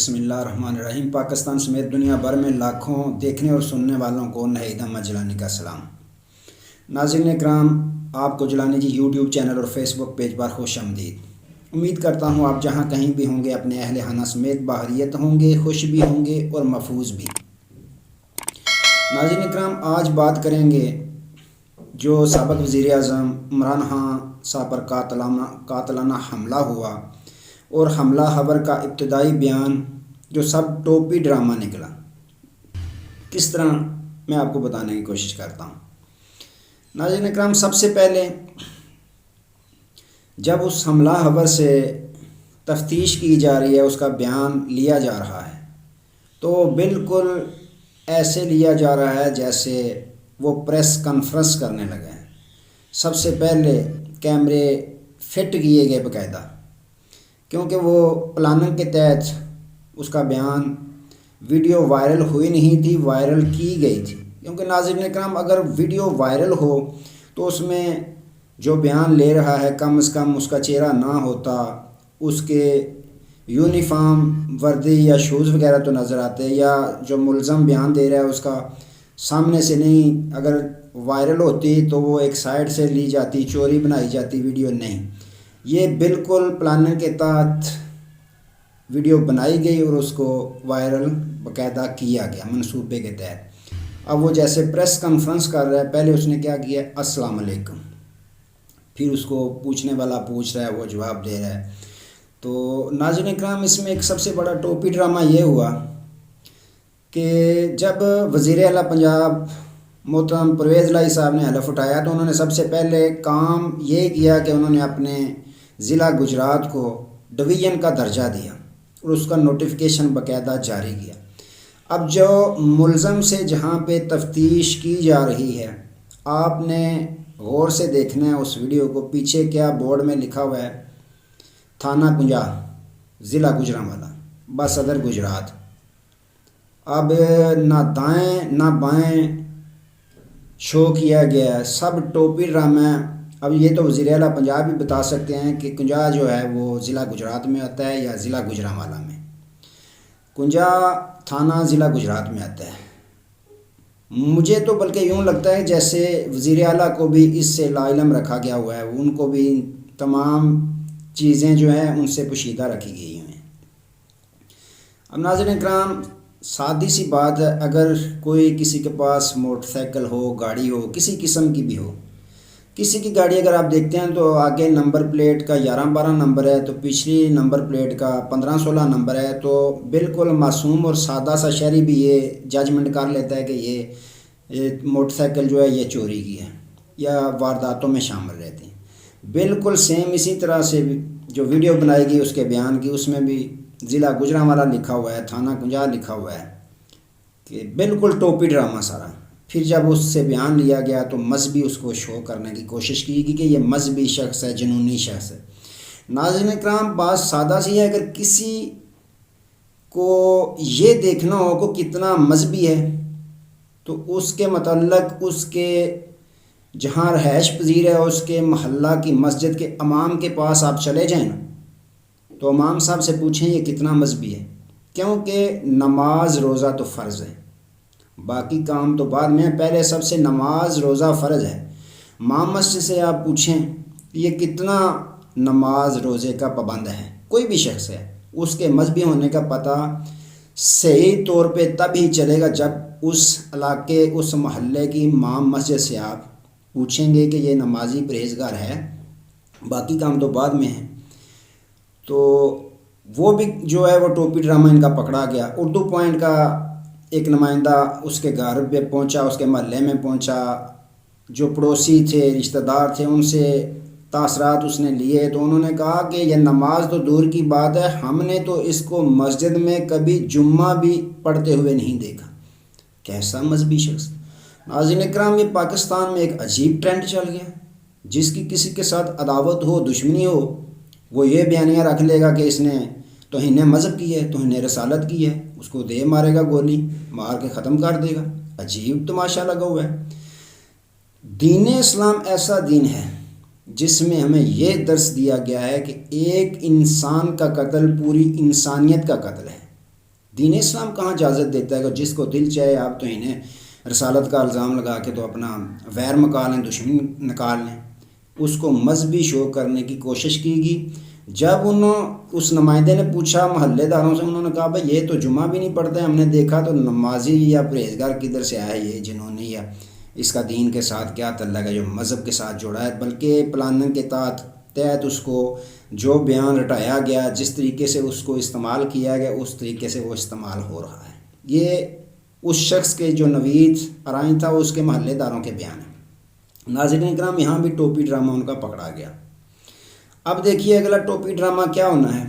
بسم اللہ الرحمن الرحیم۔ پاکستان سمیت دنیا بھر میں لاکھوں دیکھنے اور سننے والوں کو نہید احمد جیلانی کا سلام۔ ناظرین اکرام، آپ کو جیلانی جی یوٹیوب چینل اور فیس بک پیج پر خوش آمدید۔ امید کرتا ہوں آپ جہاں کہیں بھی ہوں گے اپنے اہل خانہ سمیت باحریت ہوں گے، خوش بھی ہوں گے اور محفوظ بھی۔ ناظرین اکرام، آج بات کریں گے جو سابق وزیر اعظم عمران خان صاحب پر قاتلانہ حملہ ہوا اور حملہ خبر کا ابتدائی بیان جو سب ٹوپی ڈرامہ نکلا، کس طرح میں آپ کو بتانے کی کوشش کرتا ہوں۔ ناظرین اکرام، سب سے پہلے جب اس حملہ خبر سے تفتیش کی جا رہی ہے، اس کا بیان لیا جا رہا ہے، تو بالکل ایسے لیا جا رہا ہے جیسے وہ پریس کانفرنس کرنے لگے ہیں۔ سب سے پہلے کیمرے فٹ کیے گئے باقاعدہ، کیونکہ وہ پلاننگ کے تحت اس کا بیان ویڈیو وائرل ہوئی نہیں تھی، وائرل کی گئی تھی۔ کیونکہ ناظرین اکرام، اگر ویڈیو وائرل ہو تو اس میں جو بیان لے رہا ہے کم از کم اس کا چہرہ نہ ہوتا، اس کے یونیفارم وردی یا شوز وغیرہ تو نظر آتے، یا جو ملزم بیان دے رہا ہے اس کا سامنے سے نہیں، اگر وائرل ہوتی تو وہ ایک سائیڈ سے لی جاتی، چوری بنائی جاتی ویڈیو، نہیں۔ یہ بالکل پلاننگ کے تحت ویڈیو بنائی گئی اور اس کو وائرل باقاعدہ کیا گیا منصوبے کے تحت۔ اب وہ جیسے پریس کانفرنس کر رہا ہے، پہلے اس نے کیا کیا، السلام علیکم، پھر اس کو پوچھنے والا پوچھ رہا ہے، وہ جواب دے رہا ہے۔ تو ناظرین اکرام، اس میں ایک سب سے بڑا ٹوپی ڈرامہ یہ ہوا کہ جب وزیر اعلیٰ پنجاب محترم پرویز الہی صاحب نے حلف اٹھایا تو انہوں نے سب سے پہلے کام یہ کیا کہ انہوں نے اپنے ضلع گجرات کو ڈویژن کا درجہ دیا اور اس کا نوٹیفیکیشن باقاعدہ جاری کیا۔ اب جو ملزم سے جہاں پہ تفتیش کی جا رہی ہے، آپ نے غور سے دیکھنا ہے اس ویڈیو کو، پیچھے کیا بورڈ میں لکھا ہوا ہے، تھانہ کنجا، ضلع گوجرانوالہ، بصدر گجرات۔ اب نہ دائیں نہ بائیں شو کیا گیا ہے، سب ٹوپی ڈرامہ۔ اب یہ تو وزیر اعلیٰ پنجاب بھی بتا سکتے ہیں کہ کنجا جو ہے وہ ضلع گجرات میں آتا ہے یا ضلع گوجرانوالہ میں۔ کنجا تھانہ ضلع گجرات میں آتا ہے۔ مجھے تو بلکہ یوں لگتا ہے جیسے وزیر اعلیٰ کو بھی اس سے لا علم رکھا گیا ہوا ہے، ان کو بھی تمام چیزیں جو ہیں ان سے پوشیدہ رکھی گئی ہیں۔ اب ناظرین اکرام، سادی سی بات ہے، اگر کوئی کسی کے پاس موٹر سائیکل ہو، گاڑی ہو، کسی قسم کی بھی ہو، کسی کی گاڑی اگر آپ دیکھتے ہیں تو آگے نمبر پلیٹ کا 11-12 نمبر ہے تو پچھلی نمبر پلیٹ کا 15-16 نمبر ہے، تو بالکل معصوم اور سادہ سا شہری بھی یہ ججمنٹ کر لیتا ہے کہ یہ موٹر سائیکل جو ہے یہ چوری کی ہے یا وارداتوں میں شامل رہتی ہیں۔ بالکل سیم اسی طرح سے جو ویڈیو بنائی گئی اس کے بیان کی، اس میں بھی ضلع گوجرانوالہ لکھا ہوا ہے، تھانہ کنجا لکھا ہوا ہے، کہ بالکل ٹوپی ڈرامہ سارا۔ پھر جب اس سے بیان لیا گیا تو مذہبی اس کو شو کرنے کی کوشش کی گئی کہ یہ مذہبی شخص ہے، جنونی شخص ہے۔ ناظرین اکرام، بات سادہ سی ہے، اگر کسی کو یہ دیکھنا ہو کہ کتنا مذہبی ہے تو اس کے متعلق اس کے جہاں رہائش پذیر ہے اس کے محلہ کی مسجد کے امام کے پاس آپ چلے جائیں نا، تو امام صاحب سے پوچھیں یہ کتنا مذہبی ہے، کیونکہ نماز روزہ تو فرض ہے، باقی کام تو بعد میں، پہلے سب سے نماز روزہ فرض ہے۔ امام مسجد سے آپ پوچھیں یہ کتنا نماز روزے کا پابند ہے، کوئی بھی شخص ہے، اس کے مذہبی ہونے کا پتہ صحیح طور پہ تب ہی چلے گا جب اس علاقے، اس محلے کی امام مسجد سے آپ پوچھیں گے کہ یہ نمازی پرہیزگار ہے، باقی کام تو بعد میں ہے۔ تو وہ بھی جو ہے وہ ٹوپی ڈرامہ ان کا پکڑا گیا۔ اردو پوائنٹ کا ایک نمائندہ اس کے گھر پہ پہنچا، اس کے محلے میں پہنچا، جو پڑوسی تھے، رشتہ دار تھے، ان سے تاثرات اس نے لیے، تو انہوں نے کہا کہ یہ نماز تو دور کی بات ہے، ہم نے تو اس کو مسجد میں کبھی جمعہ بھی پڑھتے ہوئے نہیں دیکھا۔ کیسا مذہبی شخص! ناظرین اکرام، یہ پاکستان میں ایک عجیب ٹرینڈ چل گیا، جس کی کسی کے ساتھ عداوت ہو، دشمنی ہو، وہ یہ بیانیہ رکھ لے گا کہ اس نے توہین مذہب کی ہے، توہین رسالت کی ہے، اس کو دے مارے گا، گولی مار کے ختم کر دے گا۔ عجیب تماشا لگا ہوا ہے۔ دین اسلام ایسا دین ہے جس میں ہمیں یہ درس دیا گیا ہے کہ ایک انسان کا قتل پوری انسانیت کا قتل ہے، دین اسلام کہاں اجازت دیتا ہے کہ جس کو دل چاہے آپ تو انہیں رسالت کا الزام لگا کے تو اپنا ویر مکا لیں، دشمنی نکال لیں۔ اس کو مذہبی شو کرنے کی کوشش کی گئی۔ جب اس نمائندے نے پوچھا محلے داروں سے، انہوں نے کہا بھائی یہ تو جمعہ بھی نہیں پڑھتا ہے، ہم نے دیکھا تو نمازی یا پرہیزگار کدھر سے آیا یہ جنہوں نے، یا اس کا دین کے ساتھ کیا تعلق ہے جو مذہب کے ساتھ جوڑا ہے۔ بلکہ پلاننگ کے تحت اس کو جو بیان رٹایا گیا، جس طریقے سے اس کو استعمال کیا گیا، اس طریقے سے وہ استعمال ہو رہا ہے۔ یہ اس شخص کے جو نوید ارائیں تھا اس کے محلے داروں کے بیان ہیں۔ ناظرین کرام، یہاں بھی ٹوپی ڈرامہ ان کا پکڑا گیا۔ اب دیکھیے اگلا ٹوپی ڈرامہ کیا ہونا ہے۔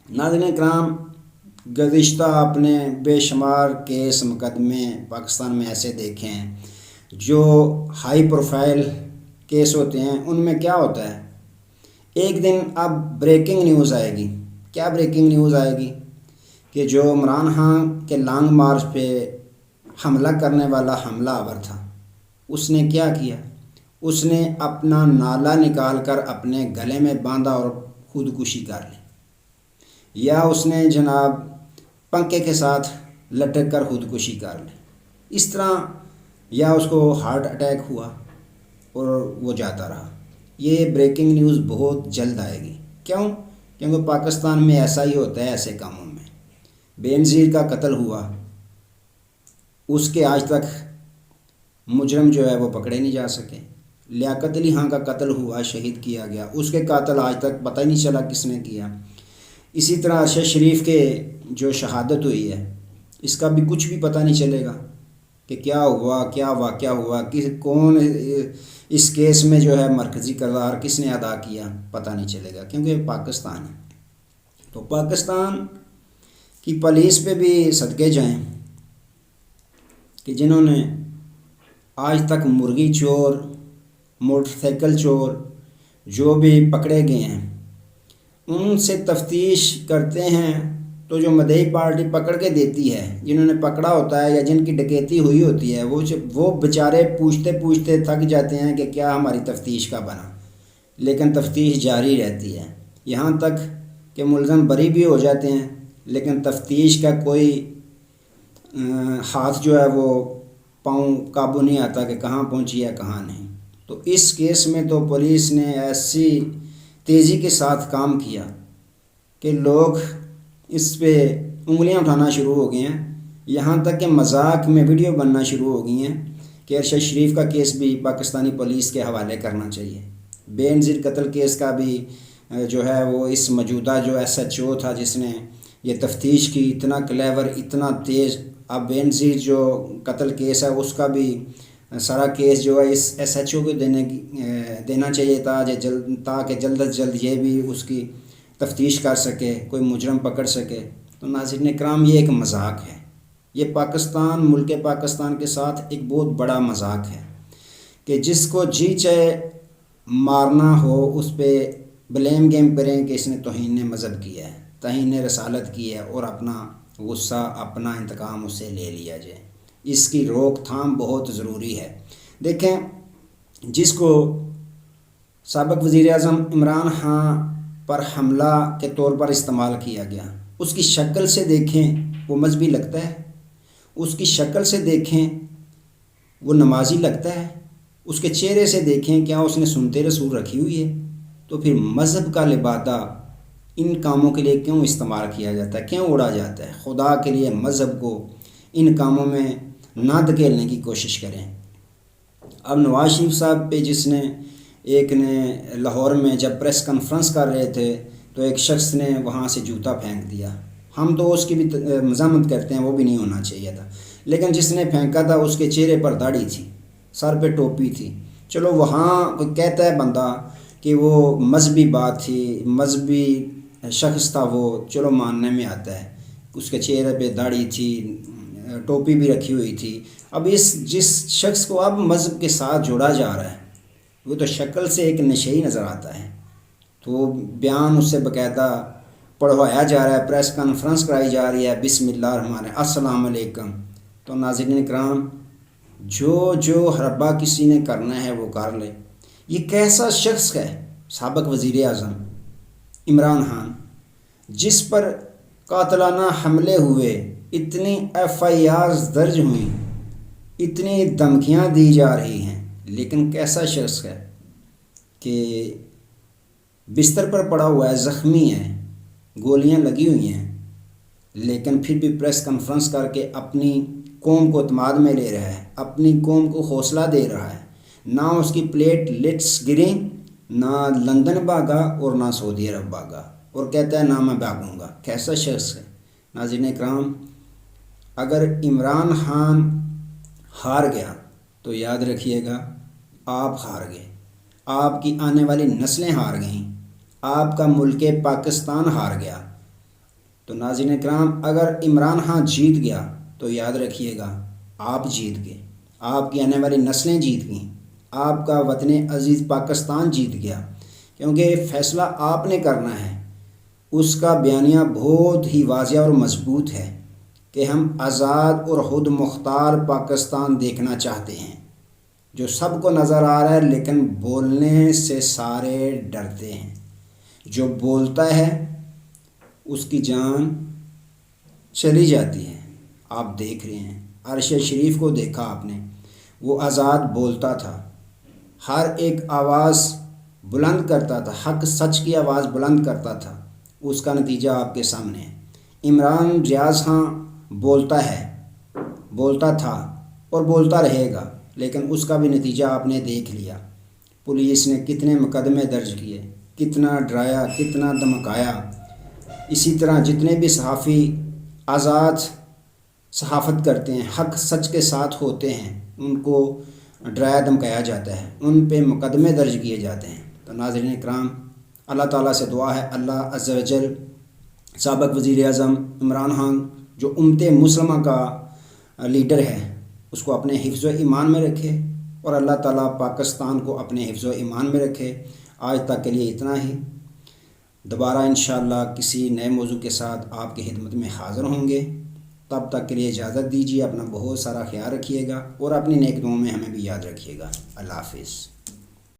ناظرین کرام، گزشتہ آپ نے بے شمار کیس مقدمے پاکستان میں ایسے دیکھے ہیں جو ہائی پروفائل کیس ہوتے ہیں۔ ان میں کیا ہوتا ہے، ایک دن اب بریکنگ نیوز آئے گی۔ کیا بریکنگ نیوز آئے گی کہ جو عمران خان کے لانگ مارچ پہ حملہ کرنے والا حملہ آور تھا، اس نے کیا کیا، اس نے اپنا نالا نکال کر اپنے گلے میں باندھا اور خودکشی کر لی، یا اس نے جناب پنکھے کے ساتھ لٹک کر خودکشی کر لی اس طرح، یا اس کو ہارٹ اٹیک ہوا اور وہ جاتا رہا۔ یہ بریکنگ نیوز بہت جلد آئے گی۔ کیوں؟ کیونکہ پاکستان میں ایسا ہی ہوتا ہے ایسے کاموں میں۔ بے نظیر کا قتل ہوا، اس کے آج تک مجرم جو ہے وہ پکڑے نہیں جا سکے۔ لیاقت علی خان کا قتل ہوا، شہید کیا گیا، اس کے قاتل آج تک پتہ ہی نہیں چلا کس نے کیا۔ اسی طرح ارشد شریف کے جو شہادت ہوئی ہے، اس کا بھی کچھ بھی پتہ نہیں چلے گا کہ کیا ہوا، کیا واقعہ ہوا، کون اس کیس میں جو ہے مرکزی کردار کس نے ادا کیا، پتہ نہیں چلے گا، کیونکہ پاکستان ہے۔ تو پاکستان کی پولیس پہ بھی صدقے جائیں کہ جنہوں نے آج تک مرغی چور، موٹر سائیکل چور جو بھی پکڑے گئے ہیں ان سے تفتیش کرتے ہیں، تو جو مدعی پارٹی پکڑ کے دیتی ہے، جنہوں نے پکڑا ہوتا ہے یا جن کی ڈکیتی ہوئی ہوتی ہے، وہ بیچارے پوچھتے پوچھتے تھک جاتے ہیں کہ کیا ہماری تفتیش کا بنا، لیکن تفتیش جاری رہتی ہے، یہاں تک کہ ملزم بری بھی ہو جاتے ہیں، لیکن تفتیش کا کوئی ہاتھ جو ہے وہ پاؤں قابو نہیں آتا کہ کہاں پہنچی ہے کہاں نہیں۔ تو اس کیس میں تو پولیس نے ایسی تیزی کے ساتھ کام کیا کہ لوگ اس پہ انگلیاں اٹھانا شروع ہو گئے ہیں، یہاں تک کہ مذاق میں ویڈیو بننا شروع ہو گئی ہیں کہ ارشد شریف کا کیس بھی پاکستانی پولیس کے حوالے کرنا چاہیے۔ بے نظیر قتل کیس کا بھی جو ہے وہ اس موجودہ جو SHO تھا جس نے یہ تفتیش کی، اتنا کلیور، اتنا تیز۔ اب بے نظیر جو قتل کیس ہے اس کا بھی سارا کیس جو ہے اس SHO کو دینا چاہیے تھا تاکہ جلد از جلد یہ بھی اس کی تفتیش کر سکے، کوئی مجرم پکڑ سکے۔ تو ناظرین کرام، یہ ایک مذاق ہے، یہ پاکستان، ملک پاکستان کے ساتھ ایک بہت بڑا مذاق ہے کہ جس کو جی چاہے مارنا ہو اس پہ بلیم گیم کریں کہ اس نے توہین مذہب کیا ہے، توہین رسالت کی ہے، اور اپنا غصہ، اپنا انتقام اسے لے لیا جائے۔ اس کی روک تھام بہت ضروری ہے۔ دیکھیں، جس کو سابق وزیر اعظم عمران خان پر حملہ کے طور پر استعمال کیا گیا، اس کی شکل سے دیکھیں وہ مذہبی لگتا ہے، اس کی شکل سے دیکھیں وہ نمازی لگتا ہے، اس کے چہرے سے دیکھیں کیا اس نے سنتے رسول رکھی ہوئی ہے، تو پھر مذہب کا لبادہ ان کاموں کے لیے کیوں استعمال کیا جاتا ہے، کیوں اڑا جاتا ہے؟ خدا کے لیے مذہب کو ان کاموں میں نہ دھکیلنے کی کوشش کریں۔ اب نواز شریف صاحب پہ جس نے ایک نے لاہور میں جب پریس کانفرنس کر رہے تھے تو ایک شخص نے وہاں سے جوتا پھینک دیا، ہم تو اس کی بھی مذمت کرتے ہیں، وہ بھی نہیں ہونا چاہیے تھا، لیکن جس نے پھینکا تھا اس کے چہرے پر داڑھی تھی، سر پہ ٹوپی تھی۔ چلو وہاں کوئی کہتا ہے بندہ کہ وہ مذہبی بات تھی، مذہبی شخص تھا، وہ چلو ماننے میں آتا ہے، اس کے چہرے پہ داڑھی تھی، ٹوپی بھی رکھی ہوئی تھی۔ اب جس شخص کو اب مذہب کے ساتھ جوڑا جا رہا ہے وہ تو شکل سے ایک نشئی نظر آتا ہے، تو بیان اس سے باقاعدہ پڑھوایا جا رہا ہے، پریس کانفرنس کرائی جا رہی ہے، بسم اللہ الرحمن الرحیم، السلام علیکم۔ تو ناظرین کرام، جو حربہ کسی نے کرنا ہے وہ کر لے۔ یہ کیسا شخص ہے سابق وزیر اعظم عمران خان، جس پر قاتلانہ حملے ہوئے، اتنی FIRs درج ہوئیں، اتنی دھمکیاں دی جا رہی ہیں، لیکن کیسا شخص ہے کہ بستر پر پڑا ہوا ہے، زخمی ہے، گولیاں لگی ہوئی ہیں، لیکن پھر بھی پریس کانفرنس کر کے اپنی قوم کو اعتماد میں لے رہا ہے، اپنی قوم کو حوصلہ دے رہا ہے۔ نہ اس کی پلیٹ لٹس گریں، نہ لندن بھاگا اور نہ سعودی عرب بھاگا، اور کہتا ہے نہ میں بھاگوں گا۔ کیسا شخص ہے؟ ناظرین اکرام، اگر عمران خان ہار گیا تو یاد رکھیے گا آپ ہار گئے، آپ کی آنے والی نسلیں ہار گئیں، آپ کا ملک پاکستان ہار گیا۔ تو ناظرین اکرام، اگر عمران خان جیت گیا تو یاد رکھیے گا آپ جیت گئے، آپ کی آنے والی نسلیں جیت گئیں، آپ کا وطن عزیز پاکستان جیت گیا، کیونکہ فیصلہ آپ نے کرنا ہے۔ اس کا بیانیہ بہت ہی واضح اور مضبوط ہے کہ ہم آزاد اور خود مختار پاکستان دیکھنا چاہتے ہیں، جو سب کو نظر آ رہا ہے، لیکن بولنے سے سارے ڈرتے ہیں۔ جو بولتا ہے اس کی جان چلی جاتی ہے۔ آپ دیکھ رہے ہیں، عرش شریف کو دیکھا آپ نے، وہ آزاد بولتا تھا، ہر ایک آواز بلند کرتا تھا، حق سچ کی آواز بلند کرتا تھا، اس کا نتیجہ آپ کے سامنے ہے۔ عمران ریاض خان بولتا ہے، بولتا تھا اور بولتا رہے گا، لیکن اس کا بھی نتیجہ آپ نے دیکھ لیا۔ پولیس نے کتنے مقدمے درج کیے، کتنا ڈرایا، کتنا دھمکایا۔ اسی طرح جتنے بھی صحافی آزاد صحافت کرتے ہیں، حق سچ کے ساتھ ہوتے ہیں، ان کو ڈرایا دھمکایا جاتا ہے، ان پہ مقدمے درج کیے جاتے ہیں۔ تو ناظرین اکرام، اللہ تعالیٰ سے دعا ہے اللہ عز و جل سابق وزیر اعظم عمران خان جو امت مسلمہ کا لیڈر ہے، اس کو اپنے حفظ و ایمان میں رکھے، اور اللہ تعالیٰ پاکستان کو اپنے حفظ و ایمان میں رکھے۔ آج تک کے لیے اتنا ہی، دوبارہ انشاءاللہ کسی نئے موضوع کے ساتھ آپ کی خدمت میں حاضر ہوں گے۔ تب تک کے لیے اجازت دیجیے، اپنا بہت سارا خیال رکھیے گا، اور اپنی نیک دعاؤں میں ہمیں بھی یاد رکھیے گا۔ اللہ حافظ۔